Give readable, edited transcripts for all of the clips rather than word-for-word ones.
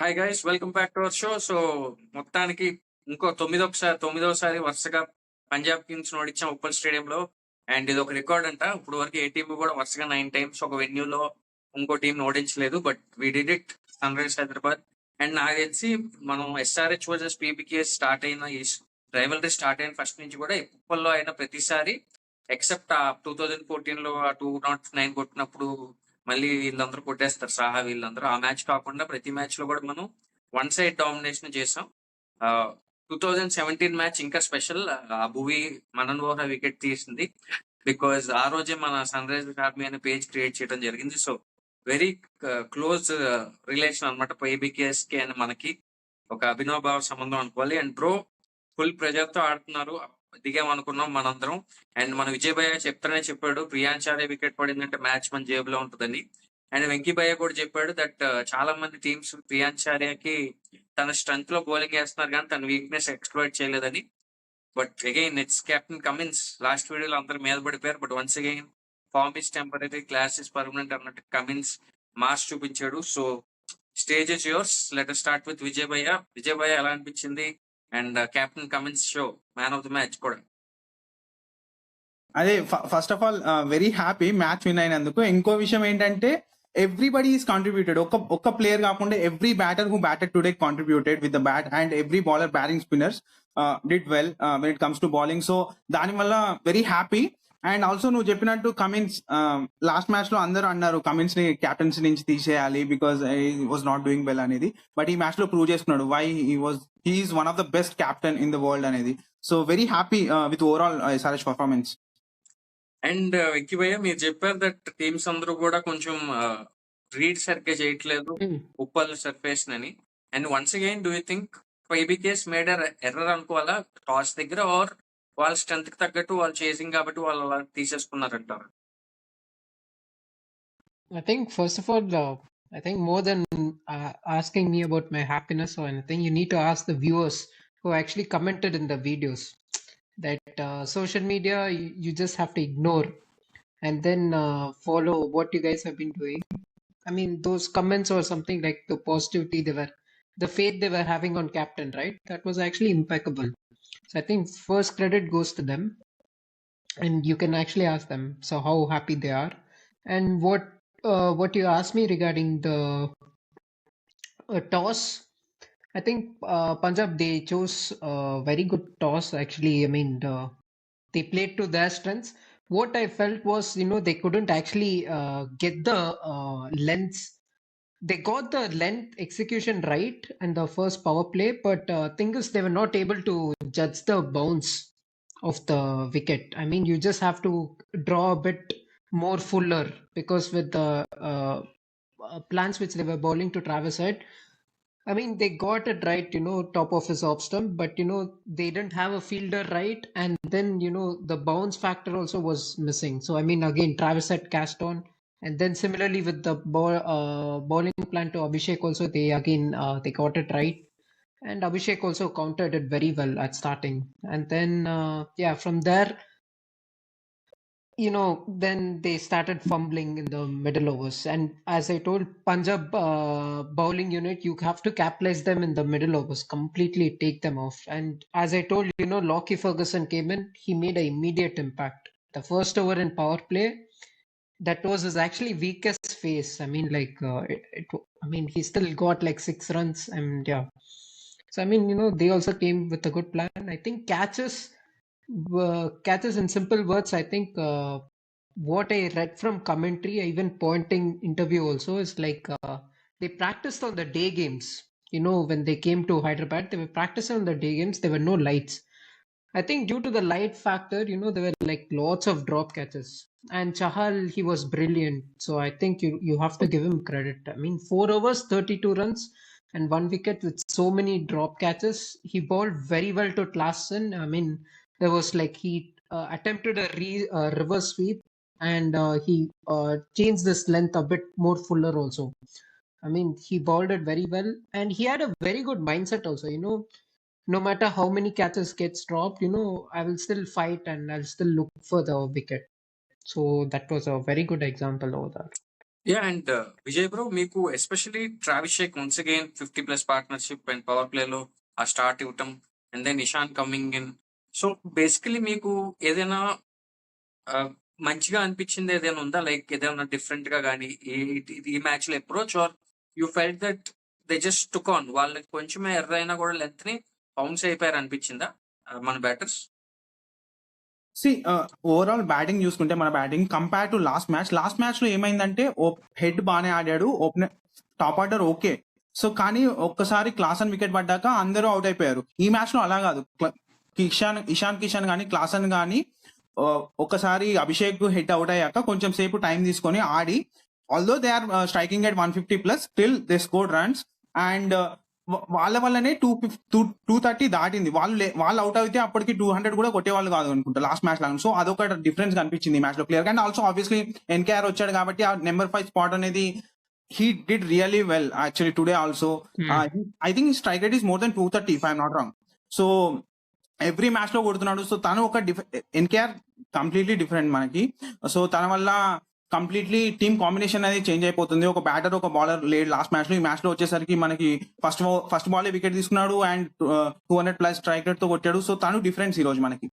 Hi guys, welcome back to our show. So మొత్తానికి ఇంకో తొమ్మిదోసారి వరుసగా పంజాబ్ కింగ్స్ ఓడించాం ఉప్పల్ స్టేడియంలో. అండ్ ఇది ఒక రికార్డ్ అంట. ఇప్పుడు వరకు ఏ టీం కూడా వరుసగా 9 times ఒక వెన్యూలో ఇంకో టీం ఓడించలేదు. But we did it, Sunrisers Hyderabad. And నాకు తెలిసి మనం SRH వర్సెస్ PBKS స్టార్ట్ అయిన ఈ రైవలరీ స్టార్ట్ అయిన ఫస్ట్ నుంచి కూడా ఉప్పల్లో అయిన ప్రతిసారి ఎక్సెప్ట్ ఆ 2014లో ఆ 209 కొట్టినప్పుడు మళ్ళీ వీళ్ళందరూ కొట్టేస్తారు సాహా వీళ్ళందరూ. ఆ మ్యాచ్ కాకుండా ప్రతి మ్యాచ్ లో కూడా మనం వన్ సైడ్ డామినేషన్ చేసాం. 2017 మ్యాచ్ ఇంకా స్పెషల్. ఆ భువి మనన్ వోహ్రా వికెట్ తీసింది. బికాజ్ ఆ రోజే మన సన్ రైజర్స్ ఆర్మీ అనే పేజ్ క్రియేట్ చేయడం జరిగింది. సో వెరీ క్లోజ్ రిలేషన్ అనమాట PBKS కి అండ్ మనకి. ఒక అభినవభావ సంబంధం అనుకోవాలి. అండ్ బ్రో ఫుల్ ప్రెజర్ తో ఆడుతున్నారు. దిగామనుకున్నాం మనందరం. అండ్ మన విజయ్ భయ్య చెప్తానే చెప్పాడు, ప్రియాంచార్య వికెట్ పడిందంటే మ్యాచ్ మన జేబులో ఉంటుందని. అండ్ వెంకీ భయ్య కూడా చెప్పాడు దట్ చాలా మంది టీమ్స్ ప్రియాంచార్యకి తన స్ట్రెంత్ లో బౌలింగ్ వేస్తున్నారు కానీ తన వీక్నెస్ ఎక్స్ప్లోయిట్ చేయలేదని. But again it's captain Cummins. Last వీడియోలో అందరు మీద పడిపోయారు. But once again form is temporary, class is permanent అన్నట్టు కమిన్స్ మాస్ చూపించాడు. So stage is yours. Let start with Vijay bhaiya. Vijay bhaiya ఎలా అనిపించింది? And captain Cummins show man of the match కూడా. అదే first of all very happy match win అయినందుకు. ఇంకో విషయం ఏంటంటే ఎవ్రీబడి ఈస్ కాంట్రిబ్యూటెడ్. ఒక్క ప్లేయర్ కాకుండా every batter who batter today contributed with the bat and every bowler batting spinners did well when it comes to bowling. So దానివల్ల very happy. And also నువ్వు చెప్పినట్టు Cummins last match లో అందరూ అన్నారు Cummins ని captaincy నుంచి తీసేయాలి because he was not doing well అనేది. బట్ ఈ మ్యాచ్ లో ప్రూవ్ చేసుకున్నాడు why he is one of the best captain in the world అనేది. So very happy with overall SRH performance. And Venky భయ్య మీరు చెప్పారు దట్ టీమ్స్ అందరూ కూడా కొంచెం రీడ్ సరిగ్గా చేయట్లేదు ఉప్పల్ సర్ఫేస్ అని. And once again do you think PBKS made error అనుకోవాలా టాస్ దగ్గర, ఆర్ వాళ్ళ స్ట్రెంత్ కి తగ్గట్టు వాళ్ళు చేసింగ్ కాబట్టి వాళ్ళు అలా తీసేసుకున్నారంటారు? I think first of all, I think more than asking me about my happiness or anything, you need to ask the viewers who actually commented in the videos. That social media you just have to ignore and then follow what you guys have been doing. I mean, those comments or something like the positivity the faith they were having on captain, right? That was actually impeccable. So I think first credit goes to them, and you can actually ask them so how happy they are. And what you asked me regarding the toss, I think Punjab, they chose a very good toss actually. I mean, they played to their strengths. What I felt was, they couldn't actually get the lengths. They got the length execution right in the first power play, but thing is they were not able to judge the bounce of the wicket. I mean, you just have to draw a bit more fuller, because with the plans which they were bowling to Travis Head, I mean, they got it right, top of his off stump, but they didn't have a fielder right, and then the bounce factor also was missing. So I mean, again, Travis had cast on, and then similarly with the bowling plan to Abhishek also, they again they got it right, and Abhishek also countered it very well at starting, and then yeah, from there, then they started fumbling in the middle overs. And as I told, Punjab bowling unit, you have to capitalize them in the middle overs, completely take them off. And as I told, Lockie Ferguson came in, he made an immediate impact. The first over in power play, that was his actually weakest phase. I mean, like, I mean, he still got like 6 runs, and yeah. So, I mean, they also came with a good plan. I think catches in simple words, I think what I read from commentary, even pointing interview also, is like they practiced on the day games. When they came to Hyderabad, they were practicing on the day games. There were no lights. I think due to the light factor, there were like lots of drop catches. And Chahal, he was brilliant. So I think you have to give him credit. I mean, 4 overs, 32 runs, and 1 wicket with so many drop catches. He bowled very well to Klaasen. I mean, there was like he attempted a reverse sweep, and he changed this length a bit more fuller also. I mean, he bowled it very well, and he had a very good mindset also. No matter how many catches gets dropped, I will still fight and I'll still look for the wicket. So that was a very good example over there. And Vijay bro, మీకు especially Travis షేక్ once again 50+ partnership and power play లో ఆ start ఇవ్వటం and then Ishan coming in. So basically మీకు ఏదైనా మంచిగా అనిపించింది ఏదైనా ఉందా? లైక్ ఏదైనా డిఫరెంట్ గా కానీ ఈ మ్యాచ్ లో approach, are you felt that they just took on, వాళ్ళకి కొంచెమే ఎర్ర అయినా కూడా లెంత్ ని బౌన్స్ అయిపోయారు అనిపించిందా మన బ్యాటర్స్? ఓవరాల్ బ్యాటింగ్ చూసుకుంటే మన batting compare to last match లో ఏమైందంటే హెడ్ బాగానే ఆడాడు, opener top order okay. So కానీ ఒక్కసారి క్లాసన్ వికెట్ పడ్డాక అందరూ అవుట్ అయిపోయారు. ఈ మ్యాచ్ లో అలా కాదు. ఇషాన్ కిషన్ కానీ క్లాసన్ కానీ ఒక్కసారి అభిషేక్ హెడ్ అవుట్ అయ్యాక కొంచెం సేపు టైం తీసుకొని ఆడి, although they are striking at 150+, still they score runs. And వాళ్ళ వల్లనే 230 దాటింది. వాళ్ళు అవుట్ అయితే అప్పటికి 200 కూడా కొట్టేవాళ్ళు కాదు అనుకుంటా లాస్ట్ మ్యాచ్ లాగా. సో అదొక డిఫరెన్స్ కనిపించింది ఈ మ్యాచ్ లో clear. And also obviously NKR వచ్చాడు కాబట్టి ఆ నెంబర్ 5 స్పాట్ అనేది he did really well actually today also. I think his strike rate is more than 230 if I'm not wrong. So every match లో కొడుతున్నాడు. So తను ఒక NKR completely different మనకి. So తన వల్ల కంప్లీట్లీ టీమ్ కాంబినేషన్ అనేది change అయిపోతుంది. ఒక బ్యాటర్ ఒక బౌలర్ లేడు లాస్ట్ మ్యాచ్ లో. ఈ మ్యాచ్ లో వచ్చేసరికి మనకి ఫస్ట్ బాల్ వికెట్ తీసుకున్నాడు అండ్ 200+ స్ట్రైక్ రేట్ తో కొట్టాడు. సో తను డిఫరెన్స్ ఈ రోజు మనకి.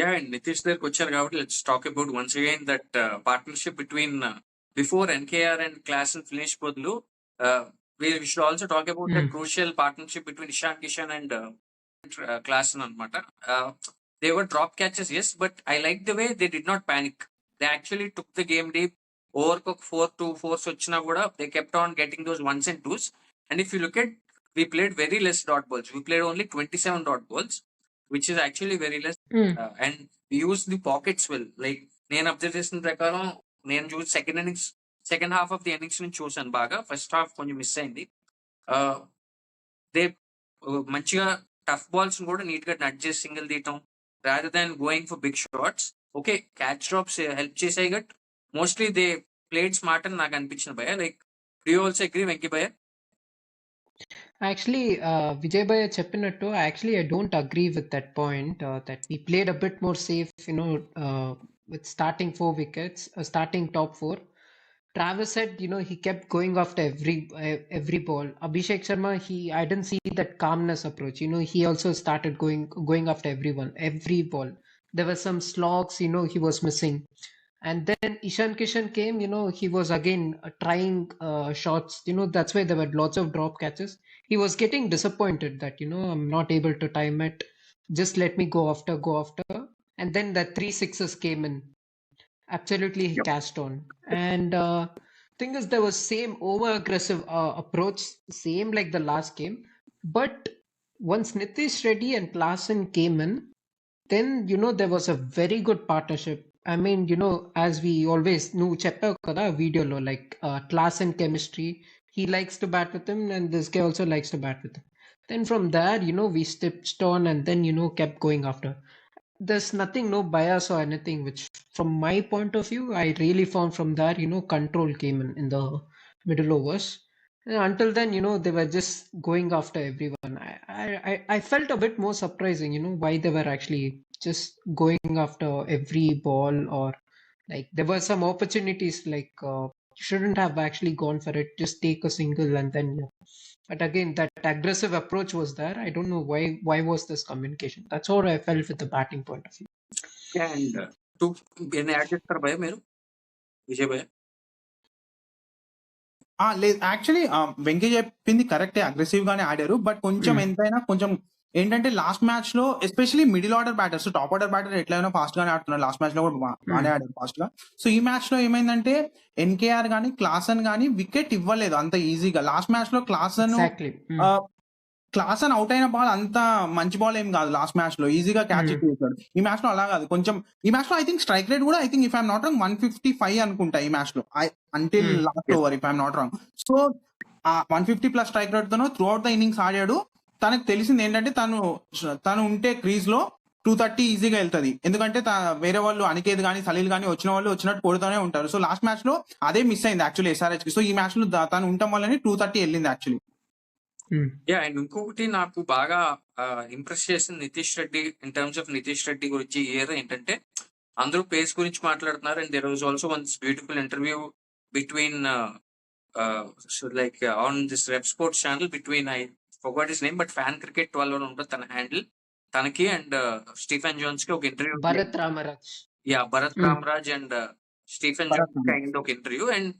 అండ్ నితీష్ దగ్గరకు వచ్చారు కాబట్టి let's talk about once again that partnership between before NKR and class finish బదులు we should also talk about the crucial partnership between Ishan Kishan and Klaasen అనమాట. They were drop catches, yes, but I like the way they did not panic. They actually took the game deep. Overcook 4-2-4s వచ్చినా కూడా they kept on getting those ones and twos. And if you look at, we played very less dot balls. We played only 27 dot balls, which is actually very less. And we used the pockets well. Like నేను observe చేసిన ప్రకారం, నేను చూసి second half of the innings నుంచి చూసాను బాగా. First half కొంచెం miss అయింది. దే మంచిగా టఫ్ బాల్స్ కూడా నీట్ గా నట్ చేసి సింగిల్ తీయటం rather than going for big shots. Okay, catch drops help చేసాయి, but mostly they played smart అని నాకు అనిపించిన భయ. Like do you also agree Venky భయ? Actually, Vijay Bhai cheppinattu, I don't agree with that point, that we played a bit more safe, with starting 4 wickets, starting top 4. Travis said, he kept going after every ball. Abhishek Sharma, I didn't see that calmness approach. He also started going after every ball. There were some slogs, he was missing. And then Ishan Kishan came, he was again trying shots. That's why there were lots of drop catches. He was getting disappointed that, I'm not able to time it. Just let me go after. And then the 3 sixes came in. Absolutely, he cashed on. And thing is, there was same over aggressive approach, same like the last game. But once Nitish Reddy and Klaasen came in, then there was a very good partnership. I mean, as we always knew, cheppavu kada video lo, like Klaasen chemistry. He likes to bat with him, and this guy also likes to bat with him. Then from there, we stitched on, and then kept going after. There's nothing, no bias or anything, which from my point of view, I really found from there, control came in the middle overs. And until then, they were just going after everyone. I felt a bit more surprising, why they were actually just going after every ball, or like there were some opportunities like shouldn't have actually gone for it, just take a single and then but again that aggressive approach was there. I don't know why was this communication. That's how I felt with the batting point of view. And add చేస్తారు భయ మీరు, విజయ్ భయ? లేదు, actually Venky చెప్పింది కరెక్టే, aggressive గానే ఆడారు. But కొంచెం ఎంతైనా కొంచెం ఏంటంటే లాస్ట్ మ్యాచ్ లో especially middle order batters, top order batter ఎట్లయినా ఫాస్ట్ గానే ఆడుతున్నారు. లాస్ట్ మ్యాచ్ లో కూడా బాగానే ఆడారు ఫాస్ట్ గా. సో ఈ మ్యాచ్ లో ఏమైందంటే ఎన్కేఆర్ గానీ క్లాసన్ గానీ వికెట్ ఇవ్వలేదు అంత ఈజీగా. లాస్ట్ మ్యాచ్ లో క్లాసన్ అవుట్ అయిన బాల్ అంత మంచి బాల్ ఏం కాదు. లాస్ట్ మ్యాచ్ లో ఈజీగా క్యాచ్ చేశాడు. ఈ మ్యాచ్ లో అలా కాదు. కొంచెం ఈ మ్యాచ్ లో ఐ థింక్ స్ట్రైక్ రేట్ కూడా, I think if I'm not wrong 155 అనుకుంటా ఈ మ్యాచ్ లో, until last over if I'm not wrong. So 150+ strike rate తోనో త్రూ అవుట్ ద ఇన్నింగ్స్ ఆడాడు. తనకు తెలిసింది ఏంటంటే తను ఉంటే క్రీజ్ లో 230 ఈజీగా వెళ్తుంది. ఎందుకంటే వేరే వాళ్ళు అనికేత్ గానీ సలీల్ గానీ వచ్చిన వాళ్ళు వచ్చినట్టు కొడుతూనే ఉంటారు. సో లాస్ట్ మ్యాచ్ లో అదే మిస్ అయింది యాక్చువల్లీ SRH కి. సో ఈ మ్యాచ్ లో తను ఉండటం వల్లనే 230 వెళ్ళింది యాక్చువల్లీ. అండ్ ఇంకొకటి నాకు బాగా ఇంప్రెస్ చేసింది Nitish Reddy, in terms of Nitish Reddy గురించి ఏంటంటే అందరూ పేస్ గురించి మాట్లాడుతున్నారు. And there was also once beautiful interview between on this Rep Sports channel between, I forgot his name, but Fan Cricket 12 అని ఉంటుంది తన హ్యాండిల్. తనకి అండ్ స్టీఫెన్ జోన్స్ కి ఒక interview, Bharat Ramaraj. Bharat Mm. Ramaraj and Stephen Jones kind ఒక interview, and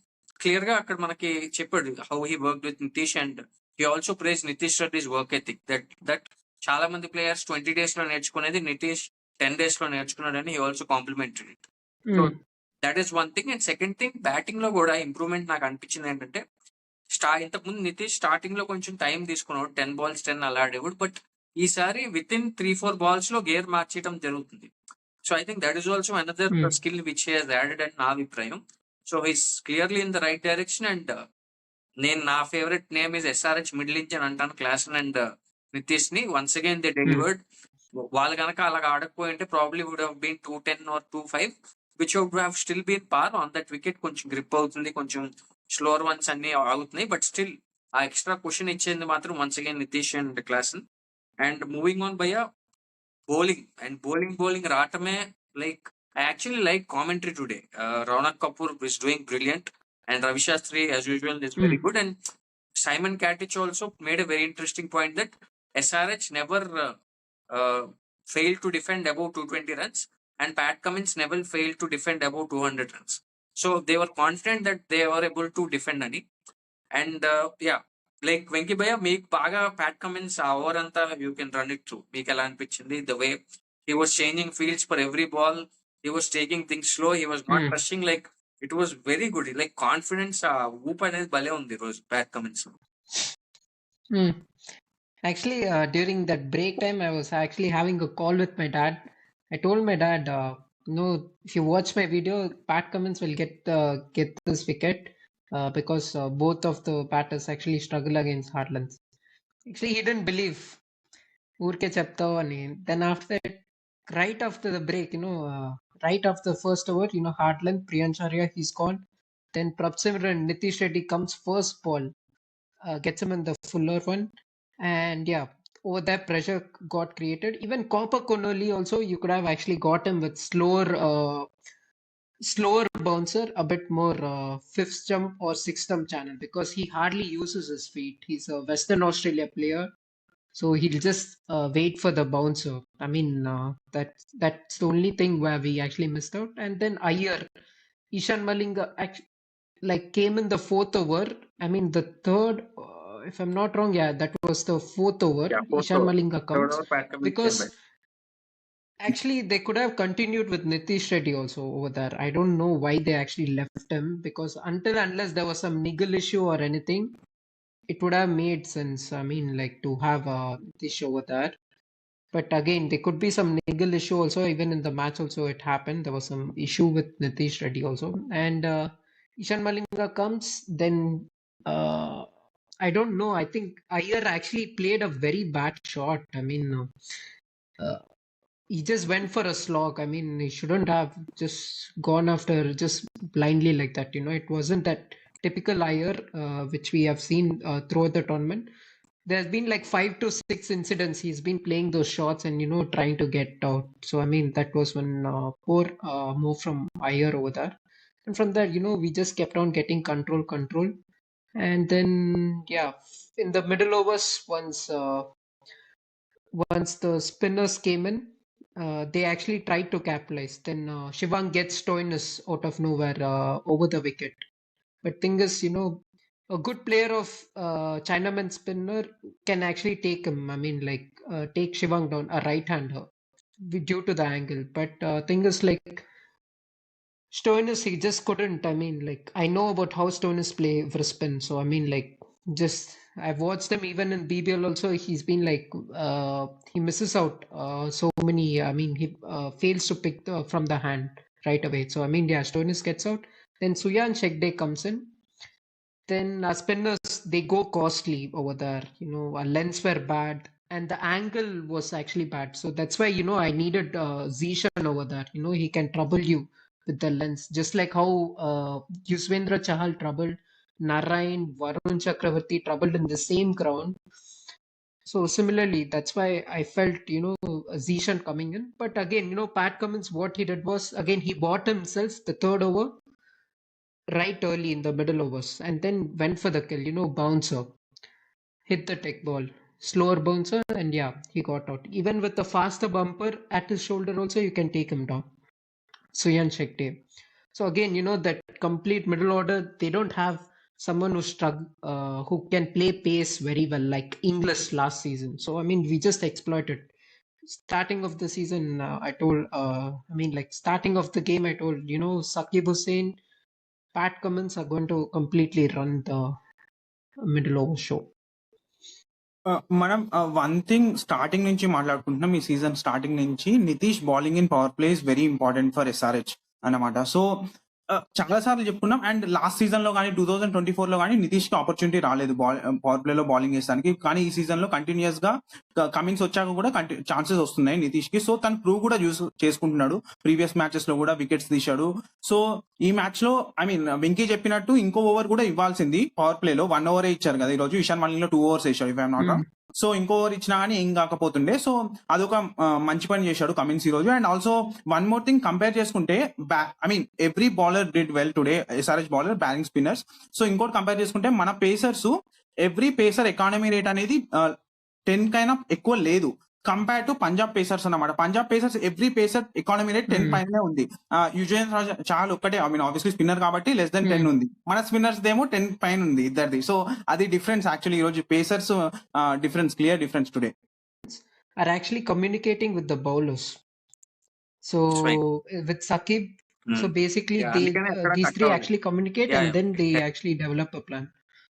clear గా అక్కడ మనకి చెప్పాడు how he work with Nitish, and he also praise Nitish Reddy's work ethic. That చాలా మంది ప్లేయర్స్ 20 days లో నేర్చుకునేది నితీష్ 10 days లో నేర్చుకున్నాడని he also complimented it. So Mm. That is one thing. And second thing, batting లో కూడా ఇంప్రూవ్మెంట్ నాకు అనిపించింది ఏంటంటే, ఇంతకుముందు నితీష్ స్టార్టింగ్ లో కొంచెం టైం తీసుకున్నాడు, 10 balls 10 అలా ఆడేవాడు, బట్ ఈసారి విత్ ఇన్ 3-4 balls లో గేర్ మార్చేయడం జరుగుతుంది. So I think that is also another Mm. Skill which he has added అని నా అభిప్రాయం. So he's clearly in the right direction. And నేను నా favourite name is SRH middle inch అని అంటాను క్లాసన్ అండ్ నితీష్ ని. Once again they delivered. వాళ్ళు కనుక అలాగ ఆడకపోయి ఉంటే probably would have been 210 or 2-5, which would have still been పార్ ఆన్ దట్ వికెట్. కొంచెం గ్రిప్ అవుతుంది, కొంచెం స్లోవర్ వన్స్ అన్ని ఆగుతున్నాయి, బట్ స్టిల్ ఆ ఎక్స్ట్రా క్వశ్చన్ ఇచ్చేది మాత్రం once again Nitish and Klaasen. And moving on భయ్య, బౌలింగ్ రావటమే like I actually like commentary today. Raunak Kapoor is doing brilliant, and Ravi Shastri, as usual, is very good. And Simon Katich also made a very interesting point that SRH never failed to defend above 220 runs, and Pat Cummins never failed to defend above 200 runs. So they were confident that they were able to defend ani. And like Venky భయ్య, మీకు బాగా Pat Cummins ఆ over అంతా you can run it through, మీకు ఎలా అనిపించింది? The way he was changing fields for every ball, he was taking things slow, he was not rushing, like it was very good. Like confidence, ఆ ఊప్ అనేది భలే ఉంది రోజు Pat Cummins. Mm. Actually, during that break time, I was actually having a call with my dad. I told my dad, no, if you watch my video, Pat Cummins will get this wicket because both of the batters actually struggle against Heartlands. Actually, he didn't believe. Urke cheptao ani. Then after that, right after the break, right after the first over, Heartland, Priyancharya, he's gone. Then Prabhsimran and Nitish Reddy comes first ball, gets him in the fuller one, and yeah, over that pressure got created. Even Copper Connolly also, you could have actually got him with slower bouncer, a bit more fifth jump or sixth jump channel, because he hardly uses his feet. He's a Western Australia player, so he'll just wait for the bouncer. I mean, that's the only thing where we actually missed out. And then Iyer, Ishan Malinga came in the fourth over. I mean, the third, if I'm not wrong, yeah, that was the fourth over. Yeah, fourth Ishan over. Malinga Third comes over, Pat Cummins because came back. actually they could have continued with Nitish Reddy also over there. I don't know why they actually left him, because unless there was some niggle issue or anything, it would have made sense. I mean, like, to have Nitish over there. But again, there could be some niggle issue also. Even in the match also, it happened. There was some issue with Nitish Reddy also. And Ishan Malinga comes, then I don't know. I think Iyer actually played a very bad shot. I mean, he just went for a slog. I mean, he shouldn't have just gone after just blindly like that. It wasn't that typical Iyer which we have seen throughout the tournament. There's been like 5 to 6 incidents he's been playing those shots and trying to get out. So I mean, that was one poor move from Iyer over there. And from there, we just kept on getting control, and then yeah, in the middle overs, once the spinners came in, they actually tried to capitalize. Then Shivang gets Stoinis out of nowhere over the wicket. But thing is, a good player of Chinaman spinner can actually take him. I mean, like, take Shivang down, a right-hander, due to the angle. But thing is, like, Stoinis, he just couldn't. I mean, like, I know about how Stoinis play for spin. So, I mean, like, I've watched him even in BBL also. He's been like, he misses out so many. I mean, he fails to pick from the hand right away. So, I mean, yeah, Stoinis gets out. Then Suyan Shekde comes in. Then spinners, they go costly over there. Our lens were bad and the angle was actually bad. So that's why, I needed Zishan over there. He can trouble you with the lens, just like how Yuzvendra Chahal troubled Narayan, Varun Chakravarti troubled in the same ground. So similarly, that's why I felt, Zishan coming in. But again, Pat Cummins, what he did was, again, he bought himself the third over. right early in the middle overs and then went for the kill, bouncer, hit the tech ball, slower bouncer, and yeah, he got out. Even with the faster bumper at his shoulder, also, you can take him down. Suyan Shekte. So again, that complete middle order, they don't have someone who can play pace very well, like Inglis last season. So I mean, we just exploited. Starting of the season, starting of the game, I told, Saqib Hussain, Pat Cummins are going to completely run the middle over show. మనం one thing starting నుంచి మాట్లాడుకుంటున్నాం. ఈ season starting నుంచి Nitish bowling in power play is very important for SRH అన్నమాట. So చాలా సార్లు చెప్పుకున్నాం. And last season లో కానీ 2024 లో కానీ నితీష్ కి ఆపర్చునిటీ రాలేదు పవర్ ప్లే లో బౌలింగ్ చేసడానికి. కానీ ఈ సీజన్ లో కంటిన్యూస్ గా కమిన్స్ వచ్చాక కూడా ఛాన్సెస్ వస్తున్నాయి నితీష్ కి. సో తను ప్రూవ్ కూడా చేసుకుంటున్నాడు. ప్రీవియస్ మ్యాచెస్ లో కూడా వికెట్స్ తీశాడు. సో ఈ మ్యాచ్ లో ఐ మీన్ వెంకీ చెప్పినట్టు ఇంకో ఓవర్ కూడా ఇవ్వాల్సింది. పవర్ ప్లే లో 1 ఓవర్ ఇచ్చారు కదా ఈ రోజు. ఇషాన్ మలింగ్ లో 2 ఓవర్స్ వేశాడు if I'm not wrong. So ఇంకో ఓవర్ ఇచ్చినా కానీ ఏం కాకపోతుండే. సో అదొక మంచి పని చేశాడు కమిన్స్ ఈ రోజు. And also one more thing, compare చేసుకుంటే I mean every bowler did well today. SRH bowler, batting, spinners. So ఇంకోటి కంపేర్ చేసుకుంటే మన pacers, every pacer economy rate అనేది 10 కైనా ఎక్కువ లేదు కంపేర్ టు పంజాబ్ పేసర్స్ అన్నమాట. Punjab pacers every pacer economy rate 10 పైనే ఉంది. యుజవేంద్ర చాహల్ ఒక్కటే, ఐ మీన్ ఆబ్వియస్లీ స్పిన్నర్ కాబట్టి లెస్ దెన్ 10 ఉంది. మన స్పిన్నర్స్ దేమో 10 పైన ఉంది ఇద్దరిది. సో అది డిఫరెన్స్ యాక్చువల్లీ ఈ రోజు pacers difference, clear difference today. Are actually communicating with the bowlers. So with Saqib, so basically these three actually communicate and then they actually develop a plan.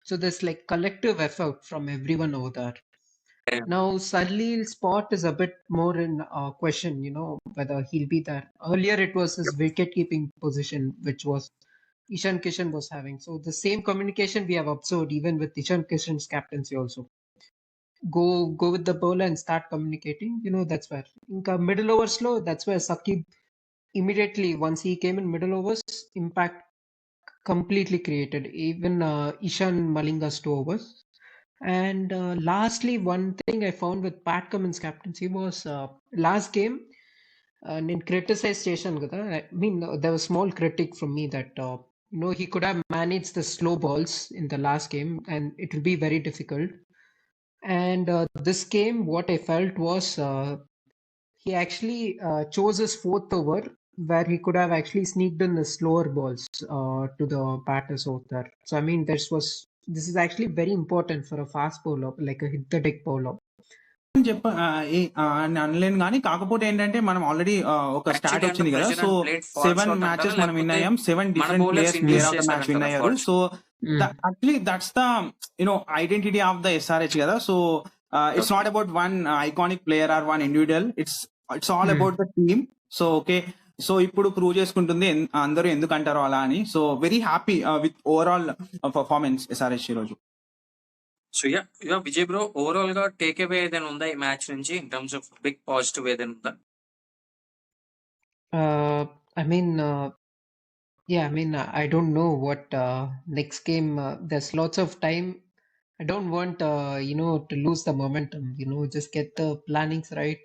So there's like collective effort from everyone over there. Now Salil's spot is a bit more in question, whether he'll be there. Earlier it was his wicket keeping position, which was Ishan Kishan was having. So the same communication we have observed even with Ishan Kishan's captaincy also. Go with the bowler and start communicating. That's where in middle overs slow. That's where Saqib immediately once he came in middle overs, impact completely created. Even Ishan Malinga's 2 overs. And lastly, one thing I found with Pat Cummins' captaincy was last game. In criticized station, I mean, there was small critic from me that he could have managed the slow balls in the last game, and it will be very difficult. And this game, what I felt was he actually chose his 4th over, where he could have actually sneaked in the slower balls to the batters out there. So I mean, this is actually very important for a fast bowler, like a hit the deck bowler. అనలేను కానీ, కాకపోతే ఏంటంటే మనం already ఒక start వచ్చింది కదా. So 7 matches మనం win అయ్యాం. 7 different players player of the match win అయ్యారు. So actually that's the identity of the SRH కదా. So it's not about one iconic player or one individual. It's all about the team. So okay, so ఇప్పుడు prove చేసుకుంటుంది అందరూ ఎందుకంటారో అలా అని. So very happy with overall performance SRH ఈ రోజు. So yeah Vijay bro, overall గా టేక్ అవే ఏదైనా ఉందా ఈ మ్యాచ్ నుంచి in terms of big positive ఏదైనా ఉందా? I don't know what next game. There's lots of time. I don't want to lose the momentum. Just get the plannings right.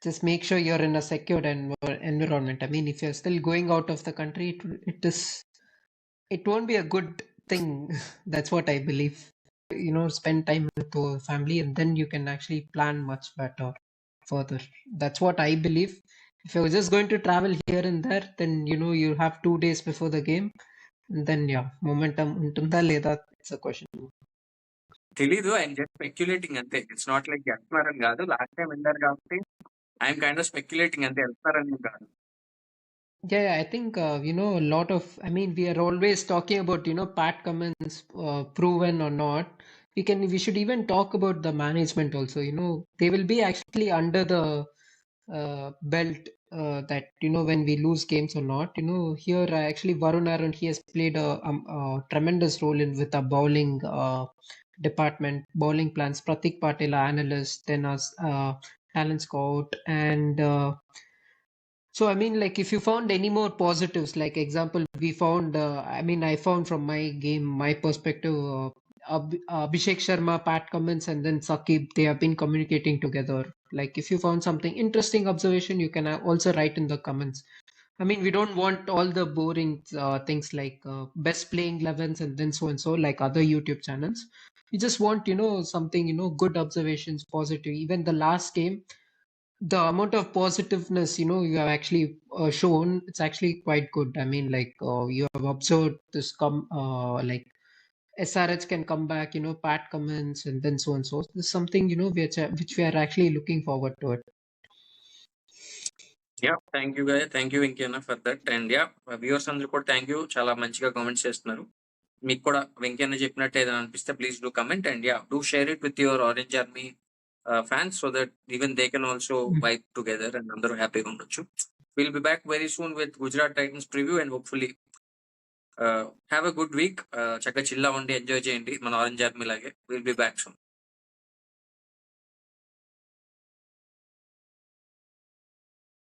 Just make sure you're in a secured environment. I mean, if you're still going out of the country, it won't be a good thing. That's what I believe. Spend time with the family and then you can actually plan much better further. That's what I believe. If you're just going to travel here and there, then you have 2 days before the game, and then momentum untunda leda, it's a question. తెలీదు, I'm just speculating అంతే. It's not like వెళ్తున్నారని కాదు. Last time వెళ్ళారు కాబట్టి I'm kind of speculating అంతే, వెళ్తారని కాదు. Yeah, I think a lot of. I mean, we are always talking about Pat Cummins proven or not. We should even talk about the management also. They will be actually under the belt that when we lose games or not. Here actually Varun Aaron, he has played a tremendous role with our bowling department, bowling plans. Pratik Patel, our analyst, then us talent scout, and so I mean, like, if you found any more positives, like example, we found. I found from my game, my perspective. Abhishek Sharma, Pat Cummins, and then Saqib, they have been communicating together. Like, if you found something interesting observation, you can also write in the comments. I mean, we don't want all the boring things like best playing 11s and then so and so, like other YouTube channels. We just want, something, good observations, positive. Even the last game, the amount of positiveness, you have actually shown, it's actually quite good. I mean, like you have observed this like SRH can come back, Pat Cummins and then so and so. This is something, which we are actually looking forward to it. Yeah thank you guys thank you Venkaiah for that and yeah viewers అందరూ కూడా thank you చాలా మంచిగా comments చేస్తున్నారు మీకు కూడా వెంకయ్య చెప్పినట్టు ఏదైనా అనిపిస్తే please do comment and yeah do share it with your orange army fans so that even they can also vibe together and అందరూ హ్యాపీగా ఉండొచ్చు will be back very soon with Gujarat Titans preview and hopefully have a good week చక్కగా chill అవ్వండి enjoy చేయండి మన orange army లాగే will be back soon